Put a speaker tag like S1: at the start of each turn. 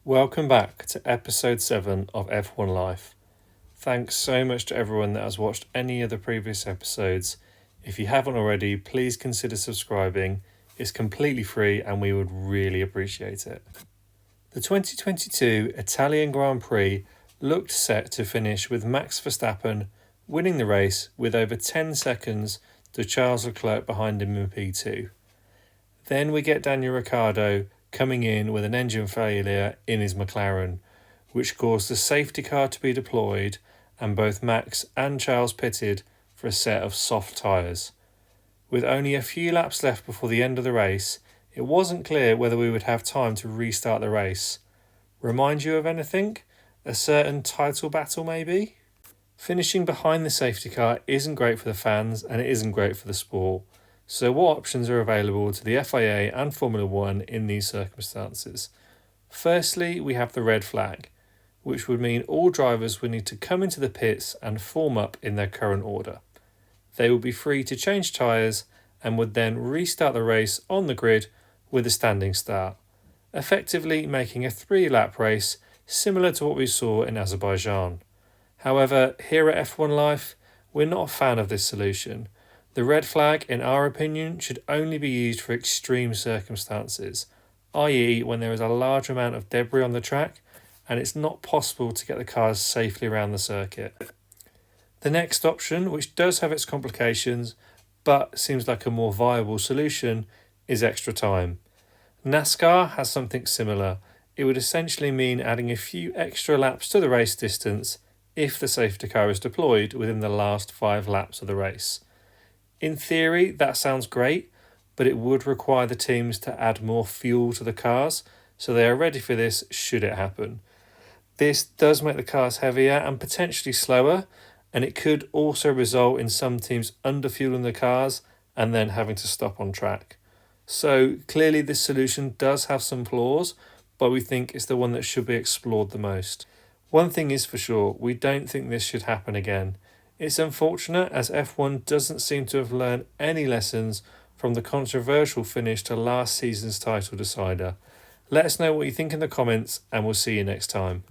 S1: Welcome back to episode 7 of F1 Life. Thanks so much to everyone that has watched any of the previous episodes. If you haven't already, please consider subscribing. It's completely free and we would really appreciate it. The 2022 Italian Grand Prix looked set to finish with Max Verstappen winning the race with over 10 seconds to Charles Leclerc behind him in P2. Then we get Daniel Ricciardo coming in with an engine failure in his McLaren, which caused the safety car to be deployed and both Max and Charles pitted for a set of soft tyres. With only a few laps left before the end of the race, it wasn't clear whether we would have time to restart the race. Remind you of anything? A certain title battle maybe? Finishing behind the safety car isn't great for the fans and it isn't great for the sport. So what options are available to the FIA and Formula 1 in these circumstances? Firstly, we have the red flag, which would mean all drivers would need to come into the pits and form up in their current order. They would be free to change tyres and would then restart the race on the grid with a standing start, effectively making a 3-lap race similar to what we saw in Azerbaijan. However, here at F1 Life, we're not a fan of this solution. The red flag, in our opinion, should only be used for extreme circumstances, i.e. when there is a large amount of debris on the track and it's not possible to get the cars safely around the circuit. The next option, which does have its complications but seems like a more viable solution, is extra time. NASCAR has something similar. It would essentially mean adding a few extra laps to the race distance if the safety car is deployed within the last 5 laps of the race. In theory, that sounds great, but it would require the teams to add more fuel to the cars, so they are ready for this should it happen. This does make the cars heavier and potentially slower, and it could also result in some teams underfueling the cars and then having to stop on track. So clearly this solution does have some flaws, but we think it's the one that should be explored the most. One thing is for sure, we don't think this should happen again. It's unfortunate as F1 doesn't seem to have learned any lessons from the controversial finish to last season's title decider. Let us know what you think in the comments and we'll see you next time.